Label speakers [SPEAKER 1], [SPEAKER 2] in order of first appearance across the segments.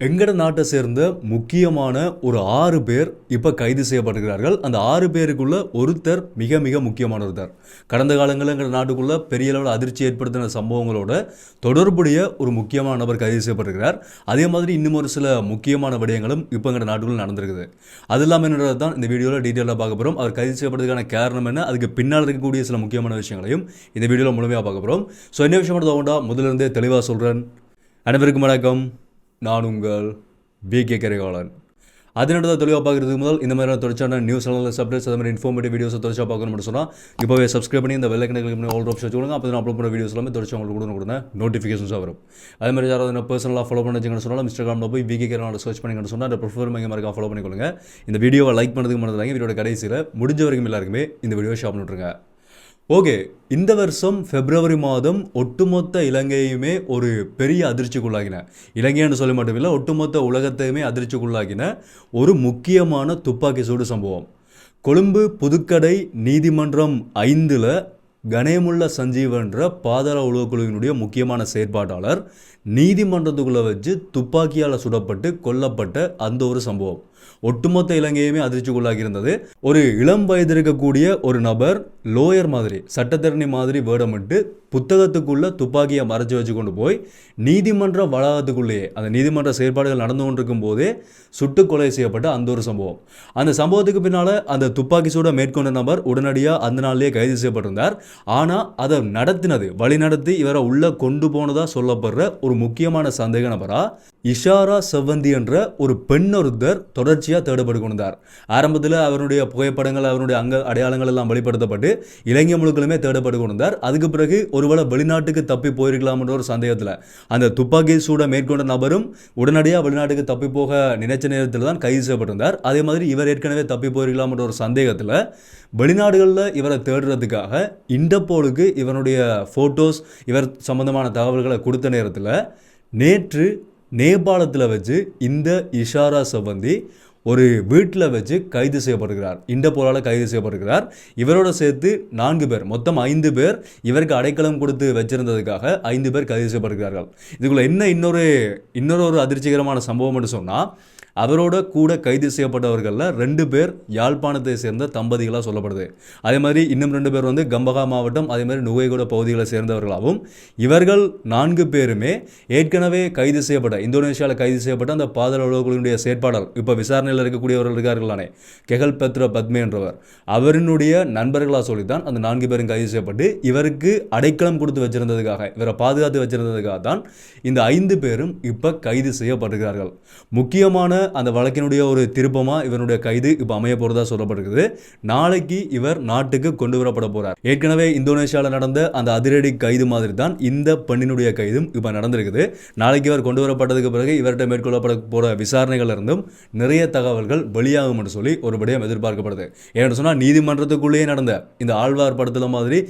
[SPEAKER 1] எங்கட நாட்டை சேர்ந்த முக்கியமான ஒரு 6 பேர் இப்போ கைது செய்யப்பட்டிருக்கிறார்கள். அந்த 6 பேருக்குள்ள ஒருத்தர் மிக மிக முக்கியமான ஒருத்தர். கடந்த காலங்களில் எங்கள் நாட்டுக்குள்ள பெரிய அளவில் அதிர்ச்சி ஏற்படுத்தின சம்பவங்களோட தொடர்புடைய ஒரு முக்கியமான நபர் கைது செய்யப்பட்டிருக்கிறார். அதே மாதிரி இன்னும் ஒரு சில முக்கியமான விடயங்களும் இப்போ எங்கள் நாட்டுக்குள்ள நடந்திருக்குது. அது இல்லாமல் என்னது தான் இந்த வீடியோவில் டீட்டெயிலாக பார்க்க போகிறோம். அவர் கைது செய்யப்படுறதுக்கான காரணம் என்ன, அதுக்கு பின்னால் இருக்கக்கூடிய சில முக்கியமான விஷயங்களையும் இந்த வீடியோவில் முழுமையாக பார்க்க போகிறோம். ஸோ என்ன விஷயம் தோண்டா முதலிருந்தே தெளிவாக சொல்கிறேன். அனைவருக்கும் வணக்கம். நான் உங்கள் பிகே கரிகாலன். அதனோட தெளிவாக பார்க்குறதுக்கு முதல் இந்த மாதிரியான தொடர்ச்சியான நியூஸ் சேனல் அப்டேட்ஸ் அது மாதிரி இன்ஃபார்மேட்டிவ் வீடியோஸை தொடர்ச்சியாக பார்க்கணும்னு சொன்னால் இப்போவே சப்ஸ்கிரைப் பண்ணி இந்த வெள்ளைக்கணக்கு பண்ணி ஆல் ஆப்ஷன் வச்சுக்கோங்க. அப்போ நான் அப்லோட் பண்ணுற வீடியோஸ் எல்லாமே தொடர்ச்சி உங்களுக்கு கொடுங்க நோட்டிஃபிகேஷன்ஸாக வரும். அதே மாதிரி யாராவது என்ன பர்சனலாக ஃபாலோ பண்ணி சொன்னால் இன்ஸ்டாகிராமில் போய் பிகே கரிகாலன் சர்ச் பண்ணிங்கன்னு சொன்னால் அந்த ப்ரிஃபர் மையம் மாதிரி ஃபாலோ பண்ணிக்கொள்ளுங்க. இந்த வீடியோவை லைக் பண்ணுறதுக்கு மறந்துடாங்க. வீடியோட கடைசியில் முடிஞ்ச வரைக்கும் எல்லாருக்குமே இந்த வீடியோ ஷேர் பண்ணிவிட்ருங்க. ஓகே, இந்த வருஷம் பிப்ரவரி மாதம் ஒட்டுமொத்த இலங்கையுமே ஒரு பெரிய அதிர்ச்சிக்குள்ளாகின, இலங்கைன்னு சொல்ல மட்டுமில்லை ஒட்டுமொத்த உலகத்தையுமே அதிர்ச்சிக்குள்ளாகின ஒரு முக்கியமான துப்பாக்கி சூடு சம்பவம். கொழும்பு புதுக்கடை நீதிமன்றம் 5ல் கணேமுல்ல சஞ்சீவன்ற பாதாள உளவுக்குழுவினுடைய முக்கியமான செயற்பாட்டாளர் நீதிமன்றத்துக்குள்ளே வச்சு துப்பாக்கியால் சுடப்பட்டு கொல்லப்பட்ட அந்த ஒரு சம்பவம் ஒட்டுமொத்த இலங்கையுமே அதிர்ச்சிக்குள்ளாகி இருந்தது. ஒரு இளம் வயது இருக்கக்கூடிய ஒரு நபர் லோயர் மாதிரி சட்டத்தரணி மாதிரி வேடமிட்டு புத்தகத்துக்குள்ளே துப்பாக்கியை மறைச்சி வச்சு கொண்டு போய் நீதிமன்ற வளாகத்துக்குள்ளேயே அந்த நீதிமன்ற செயற்பாடுகள் நடந்து கொண்டிருக்கும் போதே சுட்டு கொலை செய்யப்பட்ட அந்த ஒரு சம்பவம். அந்த சம்பவத்துக்கு பின்னால் அந்த துப்பாக்கி சூட மேற்கொண்ட நபர் உடனடியாக அந்த நாளிலேயே கைது செய்யப்பட்டிருந்தார். ஆனால் அதை நடத்தினது வழி நடத்தி இவரை உள்ளே கொண்டு போனதாக சொல்லப்படுற ஒரு முக்கியமான சந்தேக நபராக இஷாரா செவ்வந்தி என்ற ஒரு பெண் ஒருத்தர் தொடர்ச்சியாக தேடப்பட்டு கொண்டார். ஆரம்பத்தில் அவருடைய புகைப்படங்கள் அவருடைய அடையாளங்கள் எல்லாம் வெளிப்படுத்தப்பட்டு இலங்கை முழுக்களுமே தேடப்பட்டு கொண்டார். அதுக்கு பிறகு ஒருவேளை வெளிநாட்டுக்கு தப்பி போயிருக்கலாம் என்ற ஒரு சந்தேகத்தில் அந்த துப்பாக்கி சூட மேற்கொண்ட நபரும் உடனடியாக வெளிநாட்டுக்கு தப்பி போக நினைச்ச நேரத்தில் தான் கைது செய்யப்பட்டிருந்தார். அதே மாதிரி இவர் ஏற்கனவே தப்பி போயிருக்கலாம் என்ற ஒரு சந்தேகத்தில் வெளிநாடுகளில் இவரை தேடுறதுக்காக இன்டர்போலுக்கு இவனுடைய ஃபோட்டோஸ் இவர் சம்பந்தமான தகவல்களை கொடுத்த நேரத்தில் நேற்று நேபாளத்தில் வச்சு இந்த இஷாரா செவ்வந்தி ஒரு வீட்டில் வச்சு கைது செய்யப்படுகிறார். இன்டர்போலால் கைது செய்யப்படுகிறார். இவரோட சேர்த்து 4 பேர், மொத்தம் 5 பேர் இவருக்கு அடைக்கலம் கொடுத்து வச்சிருந்ததுக்காக 5 பேர் கைது செய்யப்படுகிறார்கள். இதுக்குள்ள என்ன இன்னொரு அதிர்ச்சிகரமான சம்பவம் என்று சொன்னால், அவரோட கூட கைது செய்யப்பட்டவர்களில் 2 பேர் யாழ்ப்பாணத்தை சேர்ந்த தம்பதிகளாக சொல்லப்படுது. அதே மாதிரி இன்னும் 2 பேர் வந்து கம்பகா மாவட்டம் அதே மாதிரி நுகைகொட பகுதிகளை சேர்ந்தவர்களாகவும், இவர்கள் 4 பேருமே ஏற்கனவே கைது செய்யப்பட்ட இந்தோனேஷியாவில் கைது செய்யப்பட்ட அந்த பாதாள உளவுக்குழுவினுடைய செயற்பாளர் இப்போ விசாரணையில் இருக்கக்கூடியவர்கள் இருக்கார்களானே கெகல் பெத்ர பத்மே என்றவர் அவரினுடைய நண்பர்களாக சொல்லித்தான் அந்த 4 பேரும் கைது செய்யப்பட்டு இவருக்கு அடைக்கலம் கொடுத்து வச்சிருந்ததுக்காக இவரை பாதுகாத்து வச்சிருந்ததுக்காக தான் இந்த 5 பேரும் இப்போ கைது செய்யப்படுகிறார்கள். முக்கியமான அந்த வழக்கினுடைய ஒரு திருப்பமாக இவருடைய கைது இப்போ அமைய போகிறதா சொல்லப்பட்டிருக்குது. நாளைக்கு இவர் நாட்டுக்கு கொண்டு வரப்பட போகிறார். ஏற்கனவே இந்தோனேஷியாவில் நடந்த அந்த அதிரடி கைது மாதிரி தான் இந்த பெண்ணினுடைய கைதும் இப்போ நடந்திருக்குது. நாளைக்கு இவர் கொண்டு வரப்பட்டதுக்கு பிறகு இவர்கிட்ட மேற்கொள்ளப்பட போகிற விசாரணைகள் இருந்தும் நிறைய தகவல்கள் வெளியாகும் என்று சொல்லி ஒரு விடயம் எதிர்பார்க்கப்படுது. ஏன்னு சொன்னால் நீதிமன்றத்துக்குள்ளேயே நடந்த இந்த ஆழ்வார் படத்தில் மாதிரி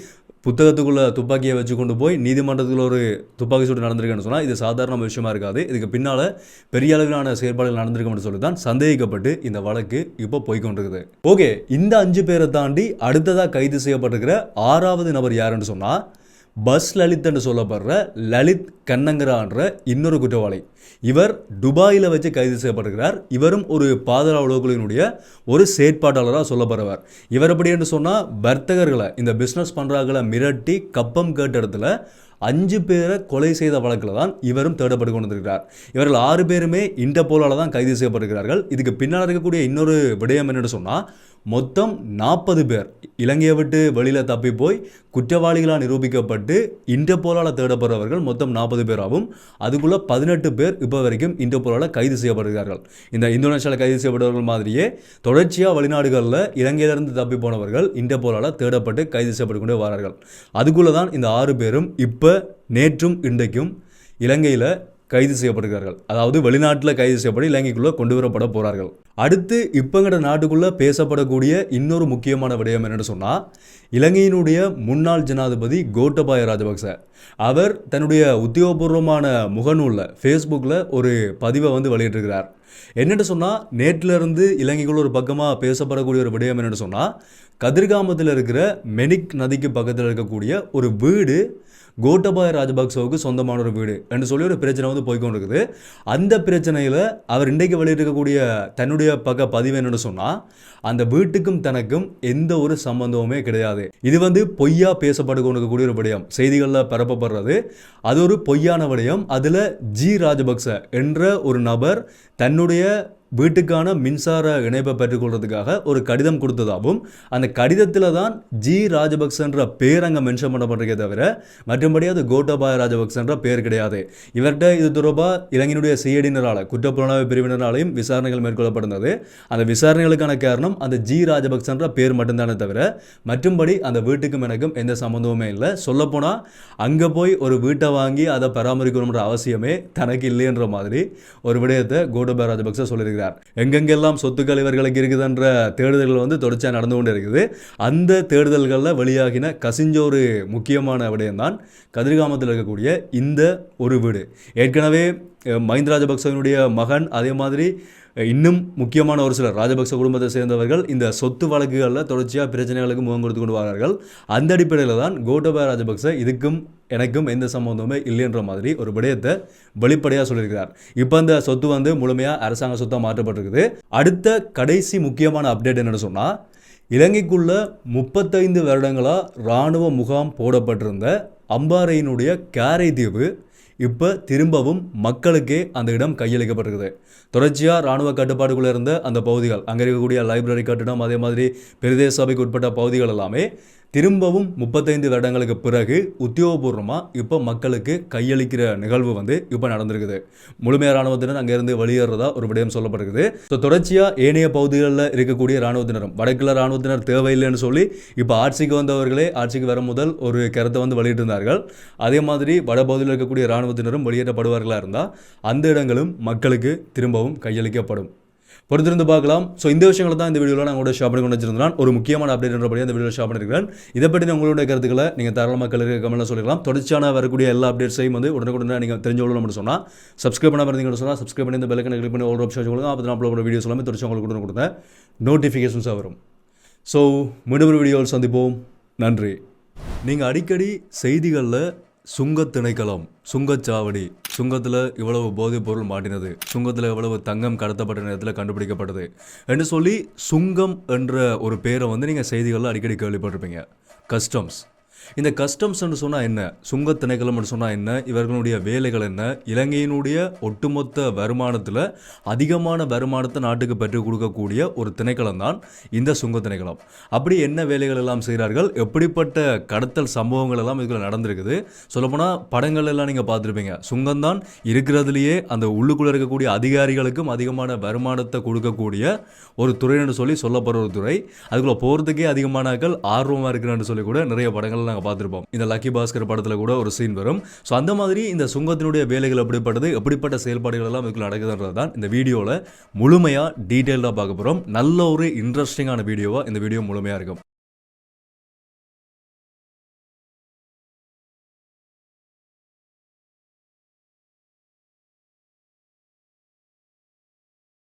[SPEAKER 1] புத்தகத்துக்குள்ளே துப்பாக்கியை வச்சு கொண்டு போய் நீதிமன்றத்துக்குள்ள ஒரு துப்பாக்கி சூடு நடந்திருக்குன்னு சொன்னால் இது சாதாரண விஷயமா இருக்காது. இதுக்கு பின்னால் பெரிய அளவிலான செயற்பாடுகள் நடந்திருக்கும்னு சொல்லி தான் சந்தேகிக்கப்பட்டு இந்த வழக்கு இப்போ போய்கொண்டிருக்குது. ஓகே, இந்த 5 பேரை தாண்டி அடுத்ததாக கைது செய்யப்பட்டிருக்கிற 6வது நபர் யாருன்னு சொன்னால் பஸ் லலித் என்று சொல்லப்படுற லலித் கண்ணங்கரான்ற இன்னொரு குற்றவாளி. இவர் துபாயில் வச்சு கைது செய்யப்படுகிறார். இவரும் ஒரு பாதாள உளவுக்குழுவினுடைய ஒரு செயற்பாட்டாளராக சொல்லப்படுறவர். இவர் எப்படி என்று சொன்னால் வர்த்தகர்களை இந்த பிஸ்னஸ் பண்ணுறாங்களை மிரட்டி கப்பம் கேட்ட இடத்துல 5 பேரை கொலை செய்த வழக்கில் தான் இவரும் தேடப்பட்டு கொண்டிருக்கிறார். இவர்கள் 6 பேருமே இன்டர்போலால் தான் கைது செய்யப்பட்டிருக்கிறார்கள். இதுக்கு பின்னால் இருக்கக்கூடிய இன்னொரு விடயம் என்னென்னு சொன்னால் மொத்தம் 40 பேர் இலங்கையை விட்டு வெளியில் தப்பி போய் குற்றவாளிகளாக நிரூபிக்கப்பட்டு இன்டர்போலால் தேடப்படுறவர்கள் மொத்தம் 40 பேராகவும் அதுக்குள்ளே 18 பேர் இப்போ வரைக்கும் இன்டர்போலால் கைது செய்யப்படுகிறார்கள். இந்த இந்தோனேஷியாவில் கைது செய்யப்பட்டவர்கள் மாதிரியே தொடர்ச்சியாக வெளிநாடுகளில் இலங்கையிலிருந்து தப்பி போனவர்கள் இன்டர்போலால் தேடப்பட்டு கைது செய்யப்பட்டு கொண்டே வரார்கள். அதுக்குள்ளே தான் இந்த 6 பேரும் இப்போ நேற்றும் இன்றைக்கும் இலங்கையில் கைது செய்யப்படுகிறார்கள். அதாவது வெளிநாட்டில் கைது செய்யப்பட்டு இலங்கைக்குள்ளே கொண்டு வரப்பட போகிறார்கள். அடுத்து இப்போங்கிற நாட்டுக்குள்ளே பேசப்படக்கூடிய இன்னொரு முக்கியமான விடயம் என்னென்னு சொன்னால் இலங்கையினுடைய முன்னாள் ஜனாதிபதி கோட்டபாய ராஜபக்ச அவர் தன்னுடைய உத்தியோகபூர்வமான முகநூலில் ஃபேஸ்புக்கில் ஒரு பதிவை வந்து வெளியிட்டிருக்கிறார். என்னென்னு சொன்னால் நேற்றிலிருந்து இலங்கைக்குள்ள ஒரு பக்கமாக பேசப்படக்கூடிய ஒரு விடயம் என்னென்னு சொன்னால் கதிர்காமத்தில் இருக்கிற மெனிக் நதிக்கு பக்கத்தில் இருக்கக்கூடிய ஒரு வீடு கோட்டபாய ராஜபக்சவுக்கு சொந்தமான ஒரு வீடு என்று சொல்லி ஒரு பிரச்சனை வந்து போய்கொண்டிருக்குது. அந்த பிரச்சனையில் அவர் இன்றைக்கு வெளியிட்டிருக்கக்கூடிய தன்னுடைய பக்க பதிவு என்னன்னு சொன்னால், அந்த வீட்டுக்கும் தனக்கும் எந்த ஒரு சம்பந்தமுமே கிடையாது. இது வந்து பொய்யா பேசப்பட்டு கொண்டிருக்கக்கூடிய ஒரு விடயம், செய்திகளில் பரப்பப்படுறது. அது ஒரு பொய்யான விடயம். அதில் ஜி ராஜபக்ச என்ற ஒரு நபர் தன்னுடைய வீட்டுக்கான மின்சார இணைப்பை பெற்றுக்கொள்றதுக்காக ஒரு கடிதம் கொடுத்ததாகவும், அந்த கடிதத்தில் தான் ஜி ராஜபக்சன்ற பேர் அங்கே மென்ஷன் பண்ணப்பட்டிருக்கே தவிர மற்றபடி அது கோட்டபாய ராஜபக்சன்ற பேர் கிடையாது. இவர்கிட்ட இது தொடர்பாக இலங்கையினுடைய சிஐடியினரால் குற்றப்புலனாய்வு பிரிவினராலையும் விசாரணைகள் மேற்கொள்ளப்படுகிறது. அந்த விசாரணைகளுக்கான காரணம் அந்த ஜி ராஜபக்சன்ற பேர் மட்டும்தானே தவிர மற்றும்படி அந்த வீட்டுக்கும் எனக்கும் எந்த சம்மந்தமுமே இல்லை. சொல்லப்போனால் அங்கே போய் ஒரு வீட்டை வாங்கி அதை பராமரிக்கணுன்ற அவசியமே தனக்கு இல்லைன்ற மாதிரி ஒரு விடயத்தை கோட்டபாய ராஜபக்ச சொல்லியிருக்கிறார். எங்கெங்கெல்லாம் சொத்துக்கள் இவர்களுக்கு இருக்குதுன்ற தேடுதல்கள் வந்து தொடர்ச்சியாக நடந்து கொண்டு இருக்குது. அந்த தேடுதல்களில் வெளியாகின கசிஞ்ச ஒரு முக்கியமான விடயம்தான் கதிர்காமத்தில் இருக்கக்கூடிய இந்த ஒரு வீடு. ஏற்கனவே மஹிந்த ராஜபக்சவினுடைய மகன், அதே மாதிரி இன்னும் முக்கியமான ஒரு சிலர் ராஜபக்ச குடும்பத்தை சேர்ந்தவர்கள் இந்த சொத்து வழக்குகளில் தொடர்ச்சியாக பிரச்சனைகளுக்கு முகம் கொடுத்து கொண்டு வரார்கள். அந்த அடிப்படையில் தான் கோட்டபாய ராஜபக்ச இதுக்கும் எனக்கும் எந்த சம்பந்தமே இல்லைன்ற மாதிரி ஒரு விடயத்தை வெளிப்படையாக சொல்லியிருக்கிறார். இப்போ அந்த சொத்து வந்து முழுமையாக அரசாங்க சொத்தாக மாற்றப்பட்டிருக்குது. அடுத்த கடைசி முக்கியமான அப்டேட் என்னென்னு சொன்னால், இலங்கைக்குள்ள 35 வருடங்களாக இராணுவ முகாம் போடப்பட்டிருந்த அம்பாறையினுடைய காரை தீவு இப்போ திரும்பவும் மக்களுக்கே அந்த இடம் கையளிக்கப்பட்டிருக்குது. தொடர்ச்சியாக இராணுவ கட்டுப்பாடுக்குள்ளே இருந்த அந்த பகுதிகள், அங்கே இருக்கக்கூடிய லைப்ரரி கட்டிடம், அதே மாதிரி பிரதேச சபைக்கு உட்பட்ட பகுதிகள் எல்லாமே திரும்பவும் 35 வருடங்களுக்கு பிறகு உத்தியோகபூர்வமாக இப்போ மக்களுக்கு கையளிக்கிற நிகழ்வு வந்து இப்போ நடந்திருக்குது. முழுமையாக இராணுவத்தினர் அங்கேருந்து வெளியேறதா ஒரு விடயம் சொல்லப்படுகிறது. ஸோ தொடர்ச்சியாக ஏனைய பகுதிகளில் இருக்கக்கூடிய இராணுவத்தினரும் வடக்கில் இராணுவத்தினர் தேவையில்லைன்னு சொல்லி இப்போ ஆட்சிக்கு வந்தவர்களே ஆட்சிக்கு வர முதல் ஒரு கருத்தை வந்து வெளியிட்டிருந்தார்கள். அதே மாதிரி வடபகுதியில் இருக்கக்கூடிய இராணுவத்தினரும் வெளியேற்றப்படுவார்களாக இருந்தால் அந்த இடங்களும் மக்களுக்கு திரும்பவும் கையளிக்கப்படும். பொறுத்திருந்து பார்க்கலாம். ஸோ இந்த விஷயங்களை தான் இந்த வீடியோவில் நான் கூட ஷேர் பண்ணி கொண்டு வச்சிருந்தேன். ஒரு முக்கியமான அப்டேட் என்றபடி அந்த வீடியோவில் ஷேர் பண்ணியிருக்கிறேன். இதை பற்றி உங்களுடைய கருத்துக்களை நீங்கள் தாராளமாக கமெண்ட்டில் சொல்லிக்கலாம். தொடர்ச்சியான வரக்கூடிய எல்லா அப்டேட்ஸையும் வந்து உடனுக்குடனே நீங்கள் தெரிஞ்சு கொள்ளணும்னு சொன்னால் சப்ஸ்கிரைப் பண்ணாமல் இருந்தீங்கன்னு சொன்னால் சப்ஸ்கிரைப் பண்ணி இந்த பெல்லைக்கனை கிளிக் பண்ணி ஒரு ஆப்ஷன் சொல்லுங்கள். அப்போ நான் அப்லோட் வீடியோஸ் எல்லாமே தொடர்ச்சி உங்களுக்கு கொடுத்த நோட்டிஃபிகேஷன்ஸாக வரும். ஸோ மீண்டும் ஒரு வீடியோவில் சந்திப்போம். நன்றி. நீங்கள் அடிக்கடி செய்திகளில் சுங்கத் திணைக்களம், சுங்கச்சாவடி, சுங்கத்தில் இவ்வளவு போதைப் பொருள் மாட்டினது, சுங்கத்தில் இவ்வளவு தங்கம் கடத்தப்பட்ட நேரத்தில் கண்டுபிடிக்கப்பட்டது என்று சொல்லி சுங்கம் என்ற ஒரு பேரை வந்து நீங்கள் செய்திகளில் அடிக்கடி கேள்விப்பட்டிருப்பீங்க. கஸ்டம்ஸ். இந்த கஸ்டம்ஸ்ன்னு சொன்னால் என்ன, சுங்கத் திணைக்களம்னு சொன்னால் என்ன, இவர்களுடைய வேலைகள் என்ன, இலங்கையினுடைய ஒட்டுமொத்த வருமானத்தில் அதிகமான வருமானத்தை நாட்டுக்கு பெற்றுக் கொடுக்கக்கூடிய ஒரு திணைக்களம் தான் இந்த சுங்கத் திணைக்களம். அப்படி என்ன வேலைகள் எல்லாம் செய்கிறார்கள், எப்படிப்பட்ட கடத்தல் சம்பவங்கள் எல்லாம் இதில் நடந்திருக்குது. சொல்லப்போனால் படங்கள் எல்லாம் நீங்கள் பார்த்துருப்பீங்க. சுங்கம் தான் இருக்கிறதுலையே அந்த உள்ளுக்குள்ளே இருக்கக்கூடிய அதிகாரிகளுக்கும் அதிகமான வருமானத்தை கொடுக்கக்கூடிய ஒரு துறைன்னு சொல்லப்படுற ஒரு துறை. அதுக்குள்ளே போகிறதுக்கே அதிகமானாக்கள் ஆர்வமாக இருக்கிறான்னு சொல்லி கூட நிறைய படங்கள் நாங்கள் பார்த்துருப்போம். இந்த லக்கி பாஸ்கர் படத்தில் கூட ஒரு சீன் வரும். ஸோ அந்த மாதிரி இந்த சுங்கத்தினுடைய வேலைகள் எப்படிப்பட்டது, எப்படிப்பட்ட செயல்பாடுகள் எல்லாம் இதுக்குள்ள நடக்குதுன்றது தான் இந்த வீடியோவில் முழுமையாக டீட்டெயிலாக பார்க்க போகிறோம். நல்ல ஒரு இன்ட்ரெஸ்டிங்கான வீடியோவாக இந்த வீடியோ முழுமையாக இருக்கும்.